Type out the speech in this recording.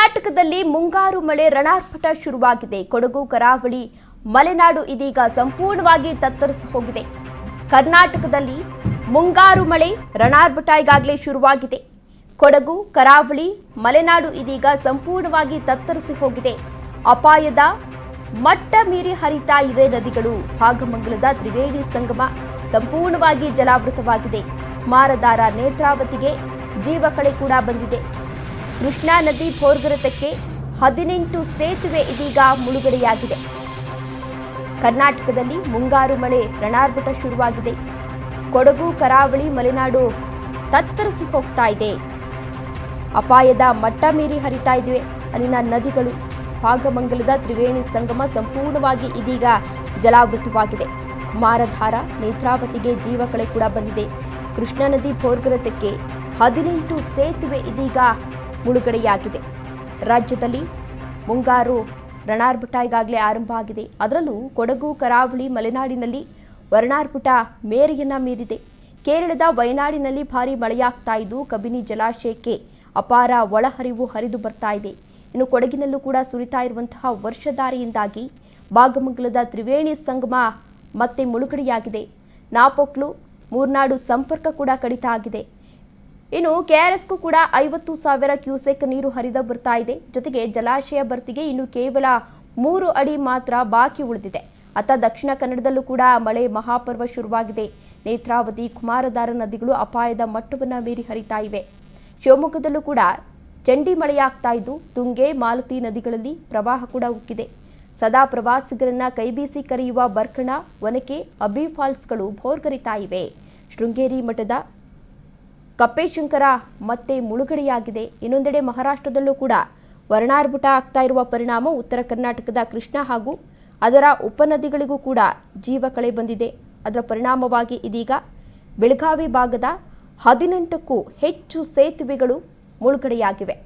ಕರ್ನಾಟಕದಲ್ಲಿ ಮುಂಗಾರು ಮಳೆ ರಣಾರ್ಭಟ ಶುರುವಾಗಿದೆ. ಕೊಡಗು, ಕರಾವಳಿ, ಮಲೆನಾಡು ಇದೀಗ ಸಂಪೂರ್ಣವಾಗಿ ತತ್ತರಿಸಿ ಹೋಗಿದೆ. ಕರ್ನಾಟಕದಲ್ಲಿ ಮುಂಗಾರು ಮಳೆ ರಣಾರ್ಭಟ ಈಗಾಗಲೇ ಶುರುವಾಗಿದೆ. ಕೊಡಗು, ಕರಾವಳಿ, ಮಲೆನಾಡು ಇದೀಗ ಸಂಪೂರ್ಣವಾಗಿ ತತ್ತರಿಸಿ ಹೋಗಿದೆ. ಅಪಾಯದ ಮಟ್ಟ ಮೀರಿ ಹರಿತಾ ಇವೆ ನದಿಗಳು. ಭಾಗಮಂಗಲದ ತ್ರಿವೇಣಿ ಸಂಗಮ ಸಂಪೂರ್ಣವಾಗಿ ಜಲಾವೃತವಾಗಿದೆ. ಕುಮಾರಧಾರ, ನೇತ್ರಾವತಿಗೆ ಜೀವಕಳೆ ಕೂಡ ಬಂದಿದೆ. ಕೃಷ್ಣಾ ನದಿ ಭೋರ್ಗರೆತಕ್ಕೆ 18 ಸೇತುವೆ ಇದೀಗ ಮುಳುಗಡೆಯಾಗಿದೆ. ಕರ್ನಾಟಕದಲ್ಲಿ ಮುಂಗಾರು ಮಳೆ ರಣಾರ್ಭಟ ಶುರುವಾಗಿದೆ. ಕೊಡಗು, ಕರಾವಳಿ, ಮಲೆನಾಡು ತತ್ತರಿಸಿ ಹೋಗ್ತಾ ಇದೆ. ಅಪಾಯದ ಮಟ್ಟ ಮೀರಿ ಹರಿತಾ ಇವೆ ಅಲ್ಲಿನ ನದಿಗಳು. ಭಾಗಮಂಗಲದ ತ್ರಿವೇಣಿ ಸಂಗಮ ಸಂಪೂರ್ಣವಾಗಿ ಇದೀಗ ಜಲಾವೃತವಾಗಿದೆ. ಕುಮಾರಧಾರ, ನೇತ್ರಾವತಿಗೆ ಜೀವಕಳೆ ಕೂಡ ಬಂದಿದೆ. ಕೃಷ್ಣಾ ನದಿ ಭೋರ್ಗರೆತಕ್ಕೆ 18 ಸೇತುವೆ ಇದೀಗ ಮುಳುಗಡೆಯಾಗಿದೆ. ರಾಜ್ಯದಲ್ಲಿ ಮುಂಗಾರು ರಣಾರ್ಭಟ ಈಗಾಗಲೇ ಆರಂಭ ಆಗಿದೆ. ಅದರಲ್ಲೂ ಕೊಡಗು, ಕರಾವಳಿ, ಮಲೆನಾಡಿನಲ್ಲಿ ವರ್ಣಾರ್ಭಟ ಮೇರೆಯನ್ನ ಮೀರಿದೆ. ಕೇರಳದ ವಯನಾಡಿನಲ್ಲಿ ಭಾರೀ ಮಳೆಯಾಗ್ತಾ ಇದ್ದು ಕಬಿನಿ ಜಲಾಶಯಕ್ಕೆ ಅಪಾರ ಒಳಹರಿವು ಹರಿದು ಬರ್ತಾ ಇದೆ. ಇನ್ನು ಕೊಡಗಿನಲ್ಲೂ ಕೂಡ ಸುರಿತಾ ಇರುವಂತಹ ವರ್ಷಧಾರೆಯಿಂದಾಗಿ ಭಾಗಮಂಗಲದ ತ್ರಿವೇಣಿ ಸಂಗಮ ಮತ್ತೆ ಮುಳುಗಡೆಯಾಗಿದೆ. ನಾಪೊಕ್ಲು, ಮೂರ್ನಾಡು ಸಂಪರ್ಕ ಕೂಡ ಕಡಿತ ಆಗಿದೆ. ಇನ್ನು ಕೆಆರ್ಎಸ್ಗೂ ಕೂಡ 50,000 ಕ್ಯೂಸೆಕ್ ನೀರು ಹರಿದು ಬರ್ತಾ ಇದೆ. ಜೊತೆಗೆ ಜಲಾಶಯ ಭರ್ತಿಗೆ ಇನ್ನು ಕೇವಲ 3 ಅಡಿ ಮಾತ್ರ ಬಾಕಿ ಉಳಿದಿದೆ. ಅತ್ತ ದಕ್ಷಿಣ ಕನ್ನಡದಲ್ಲೂ ಕೂಡ ಮಳೆ ಮಹಾಪರ್ವ ಶುರುವಾಗಿದೆ. ನೇತ್ರಾವತಿ, ಕುಮಾರಧಾರ ನದಿಗಳು ಅಪಾಯದ ಮಟ್ಟವನ್ನು ಮೀರಿ ಹರಿತಾ ಇವೆ. ಶಿವಮೊಗ್ಗದಲ್ಲೂ ಕೂಡ ಚಂಡಿ ಮಳೆಯಾಗ್ತಾ ಇದ್ದು ತುಂಗೆ, ಮಾಲತಿ ನದಿಗಳಲ್ಲಿ ಪ್ರವಾಹ ಕೂಡ ಉಕ್ಕಿದೆ. ಸದಾ ಪ್ರವಾಸಿಗರನ್ನ ಕೈಬೀಸಿ ಕರೆಯುವ ಬರ್ಕಣ, ಒನಕೆ, ಅಬ್ಬಿ ಫಾಲ್ಸ್ಗಳು ಭೋರ್ಗರಿತಾ ಇವೆ. ಶೃಂಗೇರಿ ಮಠದ ಕಪ್ಪೇಶಂಕರ ಮತ್ತೆ ಮುಳುಗಡೆಯಾಗಿದೆ. ಇನ್ನೊಂದೆಡೆ ಮಹಾರಾಷ್ಟ್ರದಲ್ಲೂ ಕೂಡ ವರ್ಣಾರ್ಭಟ ಆಗ್ತಾ ಇರುವ ಪರಿಣಾಮ ಉತ್ತರ ಕರ್ನಾಟಕದ ಕೃಷ್ಣಾ ಹಾಗೂ ಅದರ ಉಪನದಿಗಳಿಗೂ ಕೂಡ ಜೀವಕಳೆ ಬಂದಿದೆ. ಅದರ ಪರಿಣಾಮವಾಗಿ ಇದೀಗ ಬೆಳಗಾವಿ ಭಾಗದ 18ಕ್ಕೂ ಹೆಚ್ಚು ಸೇತುವೆಗಳು ಮುಳುಗಡೆಯಾಗಿವೆ.